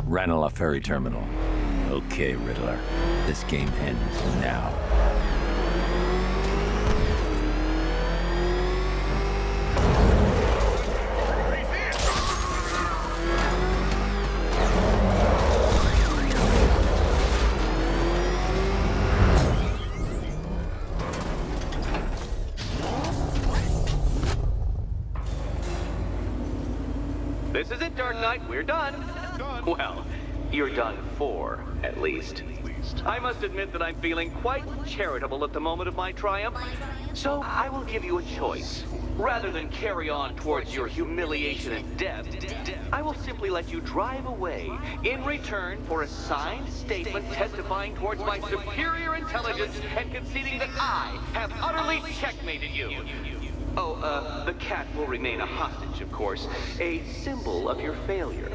Ranelagh Ferry Terminal. Okay, Riddler. This game ends now. This is it, Dark Knight. We're done. Well, you're done for, at least. I must admit that I'm feeling quite charitable at the moment of my triumph. So I will give you a choice. Rather than carry on towards your humiliation and death, I will simply let you drive away in return for a signed statement testifying towards my superior intelligence and conceding that I have utterly checkmated you. Oh, the cat will remain a hostage, of course. A symbol of your failure.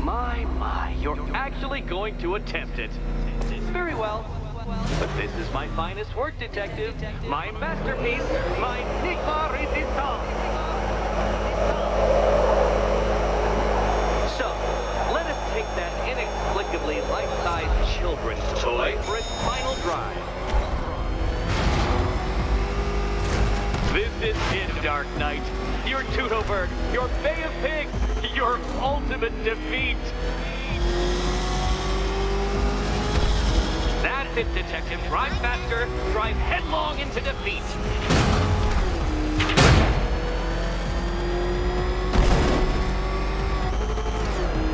My, you're actually going to attempt it. Very well. But this is my finest work, detective. My masterpiece, my Enigma Resistance. So, let us take that inexplicably life-sized children's toy for its final drive. This is it, Dark Knight. Your Tudoberg, your Bay of Pigs, your ultimate defeat. That's it, detective. Drive faster, drive headlong into defeat.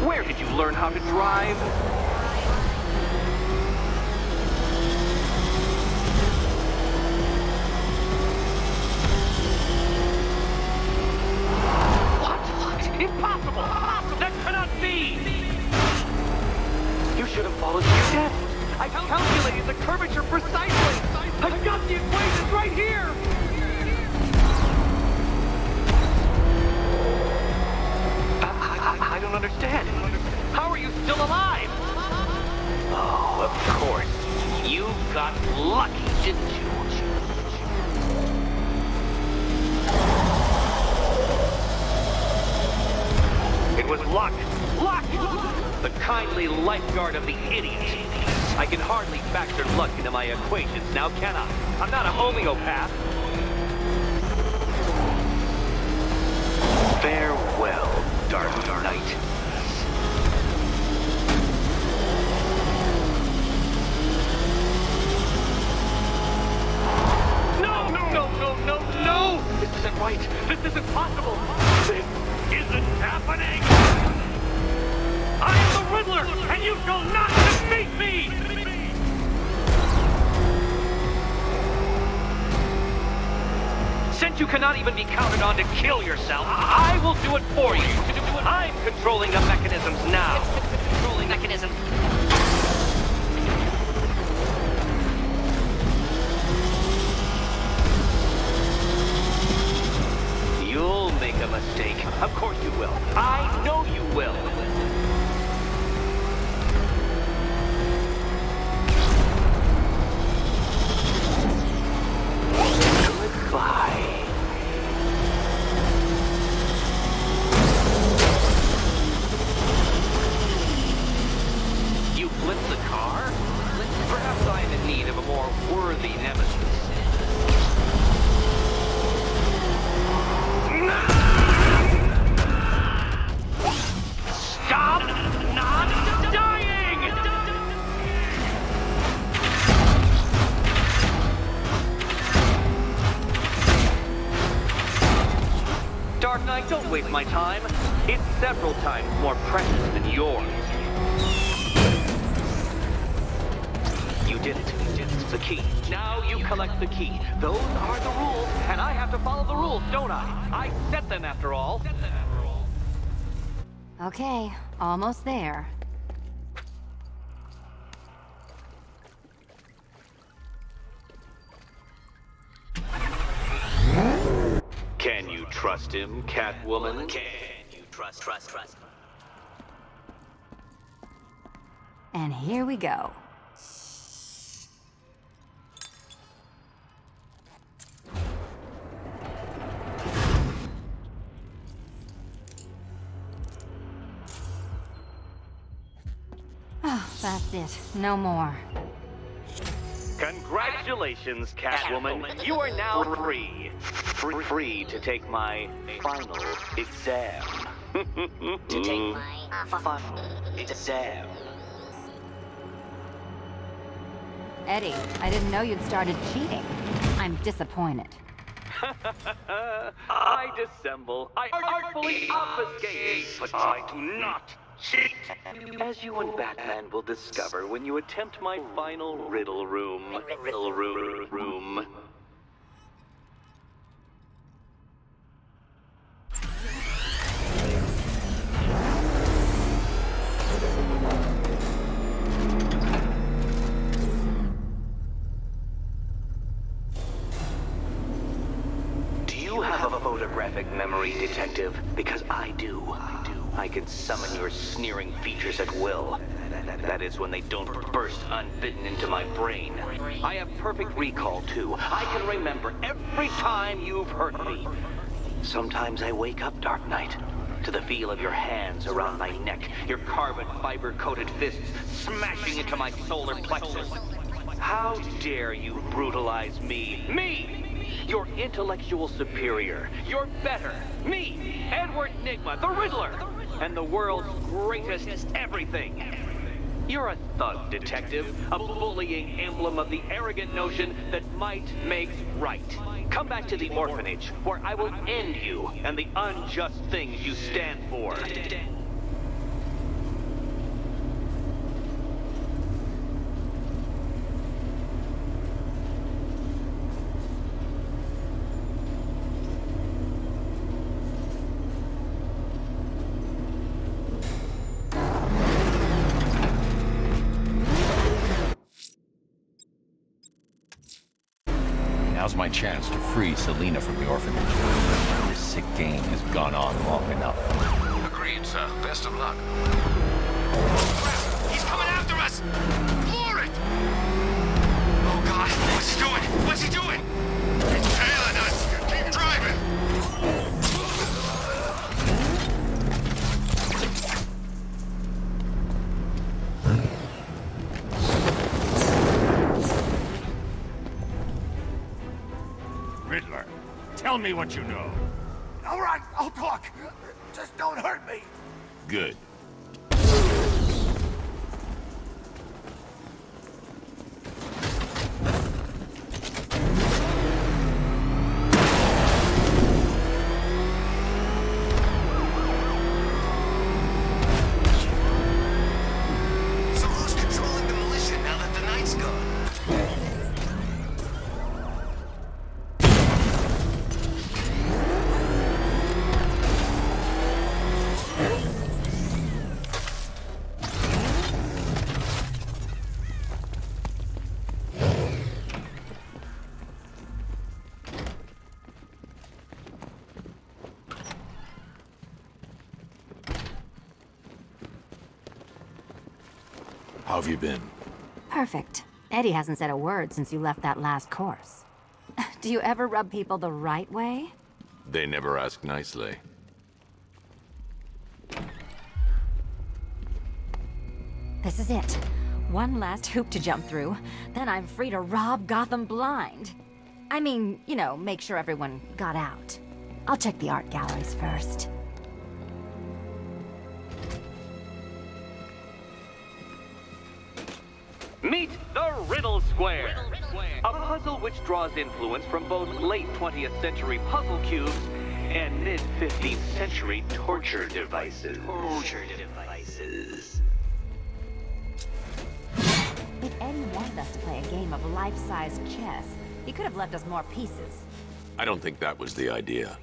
Where did you learn how to drive? What? Impossible! That cannot be! You should have followed your death. I calculated the curvature precisely. I've got the equations right here. I don't understand. How are you still alive? Oh, of course. You got lucky, didn't you? It was luck. Luck! The kindly lifeguard of the idiot. I can hardly factor luck into my equations now, can I? I'm not a homeopath. Farewell, Dark Knight. No! This isn't right. This isn't possible. This isn't happening. I am the Riddler, and you shall not defeat me! Since you cannot even be counted on to kill yourself, I will do it for you. I'm controlling the mechanisms now. Controlling mechanisms. You'll make a mistake. Of course you will. I know you will. Goodbye. You flipped the car? Perhaps I am in need of a more worthy nemesis. Stop not dying! Dark Knight, don't waste my time. It's several times more precious than yours. You did it. The key. Now you collect the key. Those are the rules, and I have to follow the rules, don't I? I set them after all. Okay, almost there. Can you trust him, Catwoman? Can you trust? And here we go. Oh, that's it. No more. Congratulations, Catwoman. You are now free. Free to take my final exam. To take my final exam. Eddie, I didn't know you'd started cheating. I'm disappointed. I dissemble. I artfully obfuscate. But I do not cheat. As you and Batman will discover when you attempt my final riddle room. Riddle room. Do you have a photographic memory, Detective? Because I do. I can summon your sneering features at will. That is when they don't burst unbidden into my brain. I have perfect recall, too. I can remember every time you've hurt me. Sometimes I wake up, Dark Knight, to the feel of your hands around my neck, your carbon fiber-coated fists smashing into my solar plexus. How dare you brutalize me? Me! Your intellectual superior. You're better. Me, Edward Nygma, the Riddler, and the world's greatest everything. You're a thug, Detective, a bullying emblem of the arrogant notion that might makes right. Come back to the orphanage, where I will end you and the unjust things you stand for. Now's my chance to free Selina from the orphanage. This sick game has gone on long enough. Agreed, sir. Best of luck. He's coming after us! Floor it! Oh, God. What's he doing? What's he doing? He's tailing us! Keep driving! Riddler, tell me what you know. All right, I'll talk. Just don't hurt me. Good. So who's controlling the militia now that the night's gone? How have you been? Perfect. Eddie hasn't said a word since you left that last course. Do you ever rub people the right way? They never ask nicely. This is it. One last hoop to jump through, then I'm free to rob Gotham blind. I mean, you know, make sure everyone got out. I'll check the art galleries first. Meet the Riddle Square, a puzzle which draws influence from both late 20th century puzzle cubes and mid 15th century torture devices. If Eddie wanted us to play a game of life-size chess, he could have left us more pieces. I don't think that was the idea.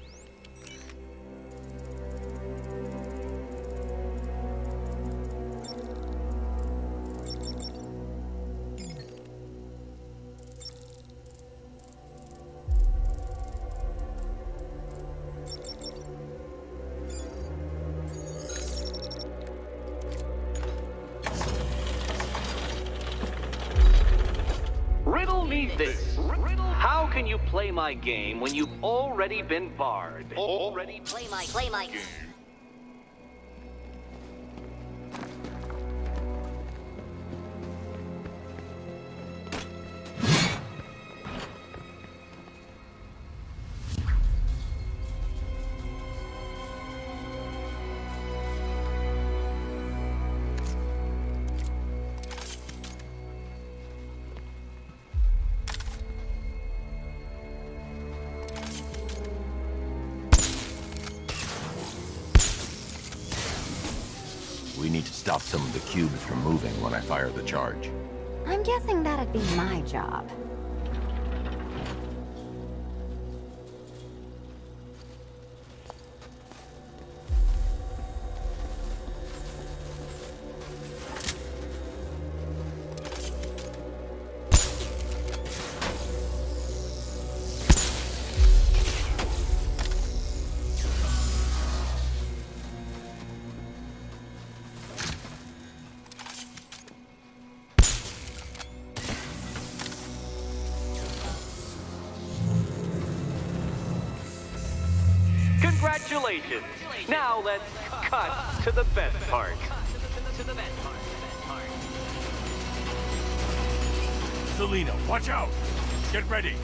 this. How can you play my game when you've already been barred? Play my game. We need to stop some of the cubes from moving when I fire the charge. I'm guessing that'd be my job. Congratulations. Now let's cut to the best part. Selina, watch out! Get ready!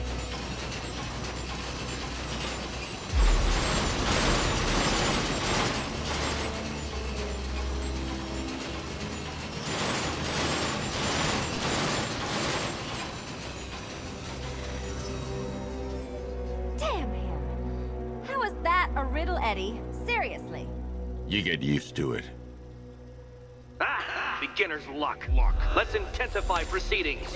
Damn him. How is that a riddle, Eddie? Seriously. You get used to it. Ah, beginner's luck. Let's intensify proceedings.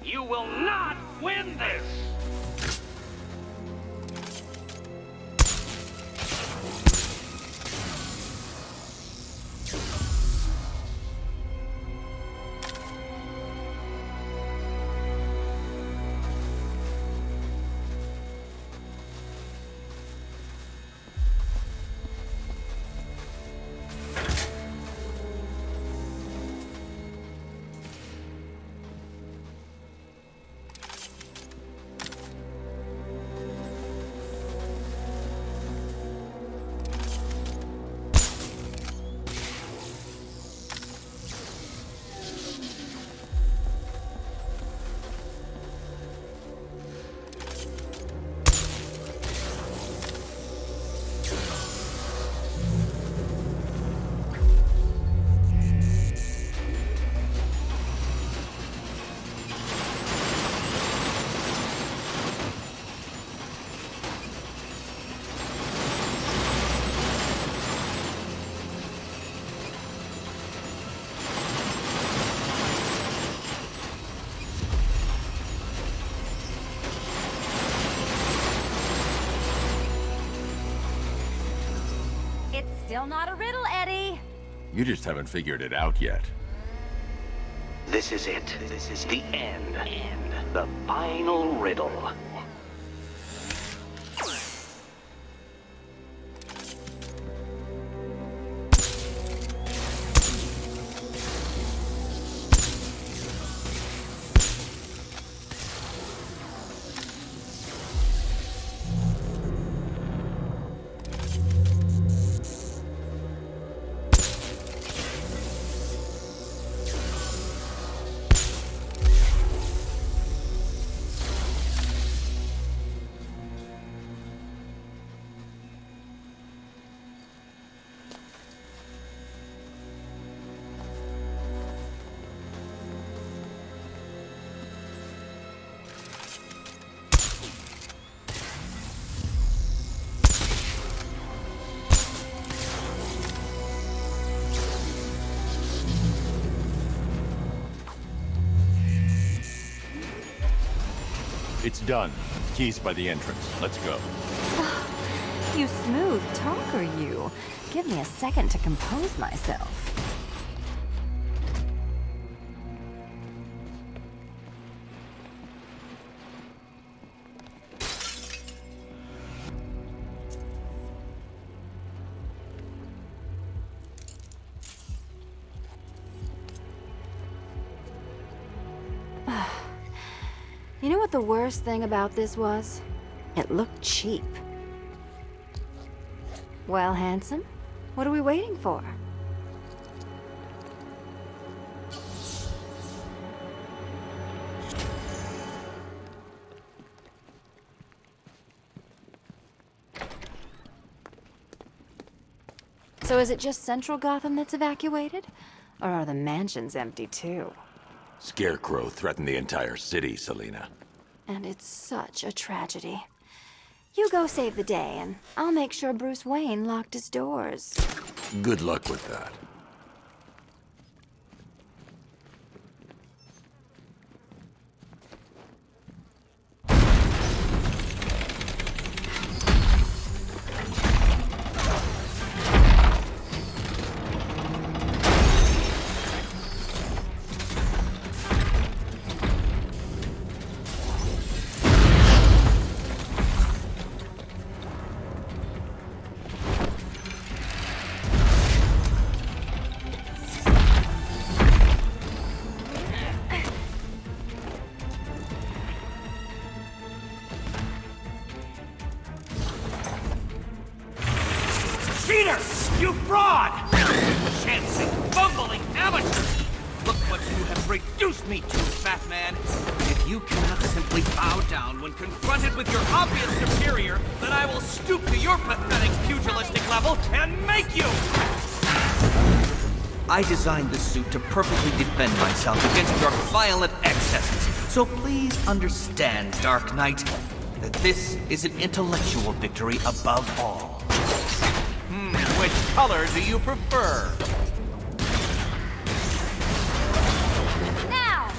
You will not win this! Still not a riddle, Eddie. You just haven't figured it out yet. This is it. This is the end. The final riddle. It's done. Keys by the entrance. Let's go. You smooth talker, you. Give me a second to compose myself. You know what the worst thing about this was? It looked cheap. Well, handsome, what are we waiting for? So is it just Central Gotham that's evacuated? Or are the mansions empty too? Scarecrow threatened the entire city, Selina. And it's such a tragedy. You go save the day, and I'll make sure Bruce Wayne locked his doors. Good luck with that. Cheater! You fraud! Chancing, bumbling amateur! Look what you have reduced me to, Batman! If you cannot simply bow down when confronted with your obvious superior, then I will stoop to your pathetic pugilistic level and make you! I designed this suit to perfectly defend myself against your violent excesses, so please understand, Dark Knight, that this is an intellectual victory above all. Which color do you prefer? Now!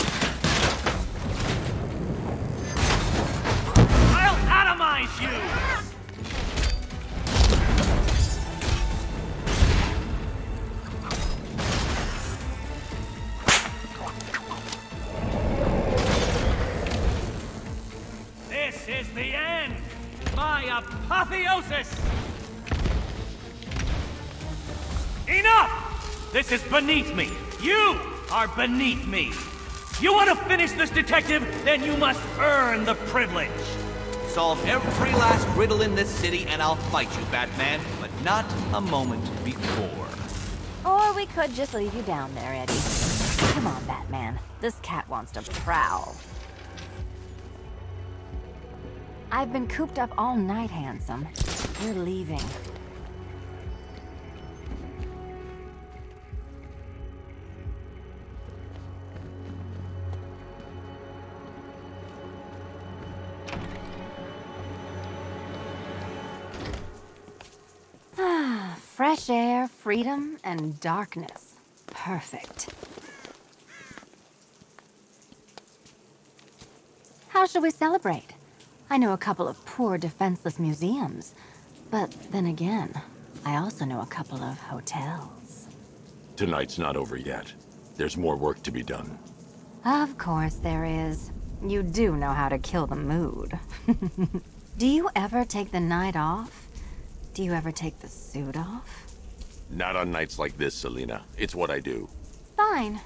I'll atomize you! This is the end! My apotheosis! Enough! This is beneath me. You are beneath me. You want to finish this, detective? Then you must earn the privilege. Solve every last riddle in this city and I'll fight you, Batman, but not a moment before. Or we could just leave you down there, Eddie. Come on, Batman. This cat wants to prowl. I've been cooped up all night, handsome. We're leaving. Fresh air, freedom, and darkness. Perfect. How shall we celebrate? I know a couple of poor, defenseless museums. But then again, I also know a couple of hotels. Tonight's not over yet. There's more work to be done. Of course there is. You do know how to kill the mood. Do you ever take the night off? Do you ever take the suit off? Not on nights like this, Selina. It's what I do. Fine.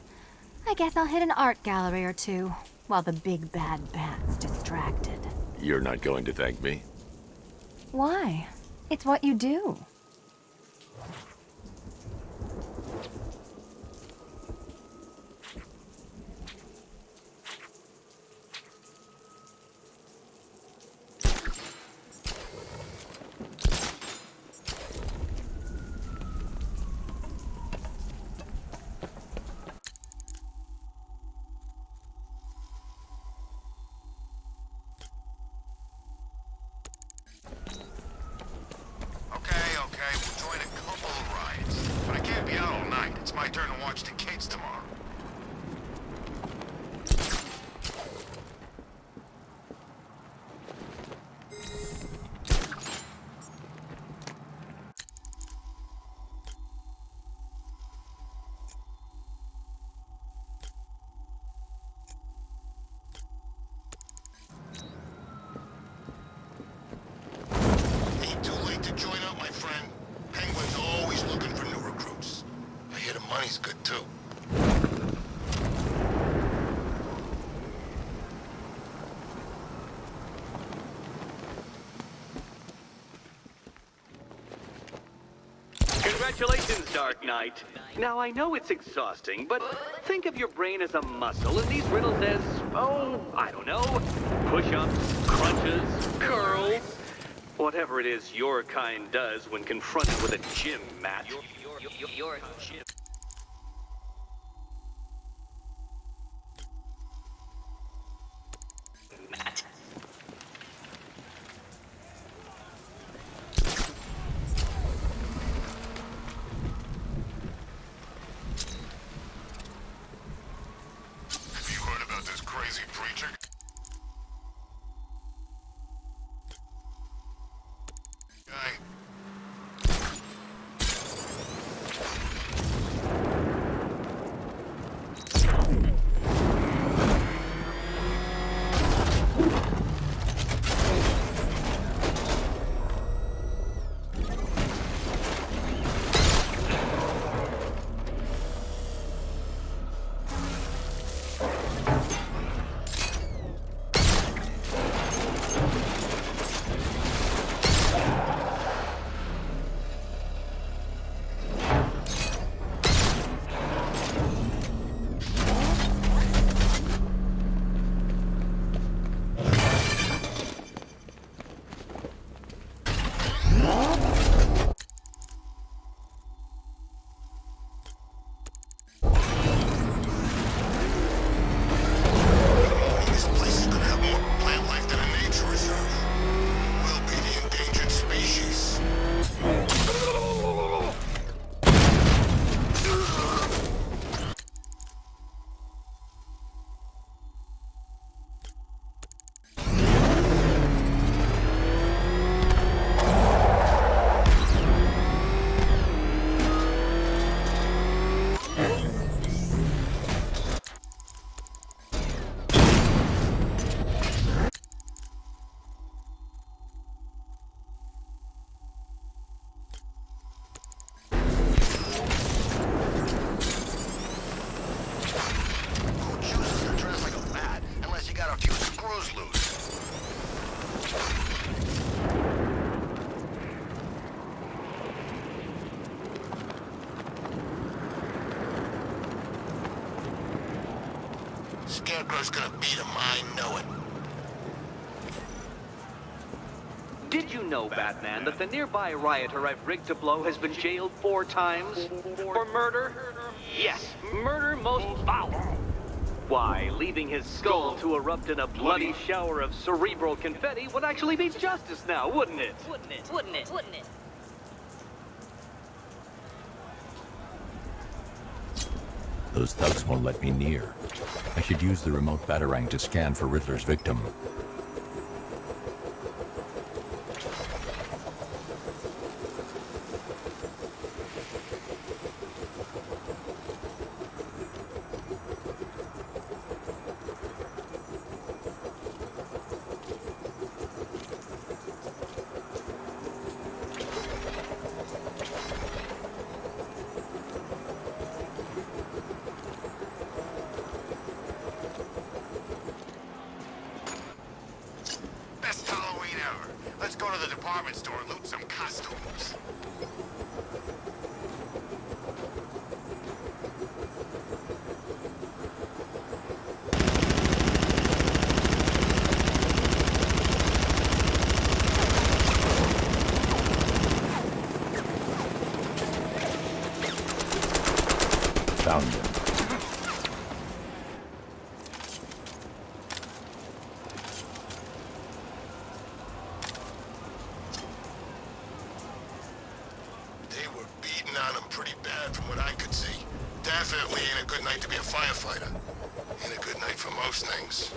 I guess I'll hit an art gallery or two, while the big bad bat's distracted. You're not going to thank me? Why? It's what you do. Okay, we'll join a couple of Congratulations, Dark Knight. Now, I know it's exhausting, but think of your brain as a muscle and these riddles as, oh, I don't know, push-ups, crunches, curls, whatever it is your kind does when confronted with a gym mat. Your gym. Matt. Have you heard about this crazy preacher? Guy. Scarecrow's gonna beat him, I know it. Did you know, Batman, that the nearby rioter I've rigged to blow has been jailed 4 times? For murder? Yes, murder most foul. Why, leaving his skull to erupt in a bloody shower of cerebral confetti would actually be justice now, wouldn't it? Wouldn't it? Wouldn't it? Wouldn't it? Those thugs won't let me near. I should use the remote batarang to scan for Riddler's victim. Let's go to the department store and loot some costumes. Found them. Pretty bad from what I could see. Definitely ain't a good night to be a firefighter. Ain't a good night for most things.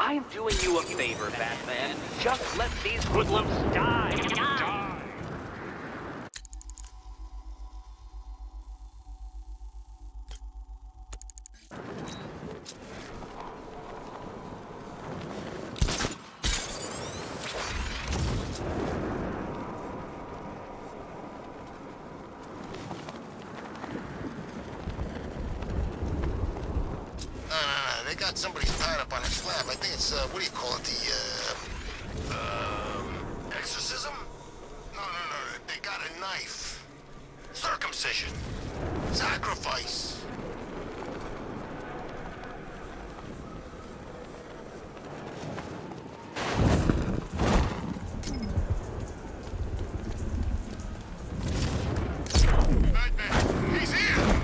I'm doing you a favor, Batman. Just let these hoodlums die. got somebody tied up on a slab. I think it's, what do you call it? The, exorcism? No. They got a knife. Circumcision. Sacrifice. Batman, he's here!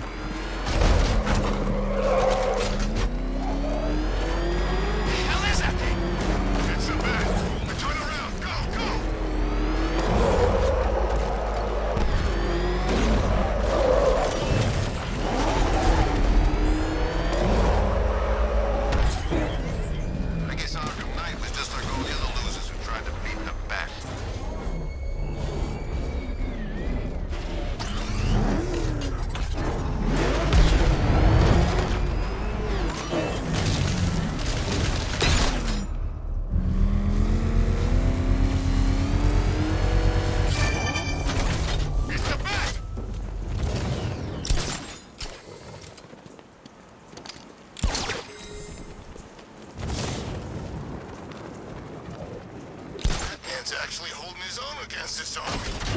Actually holding his own against this army.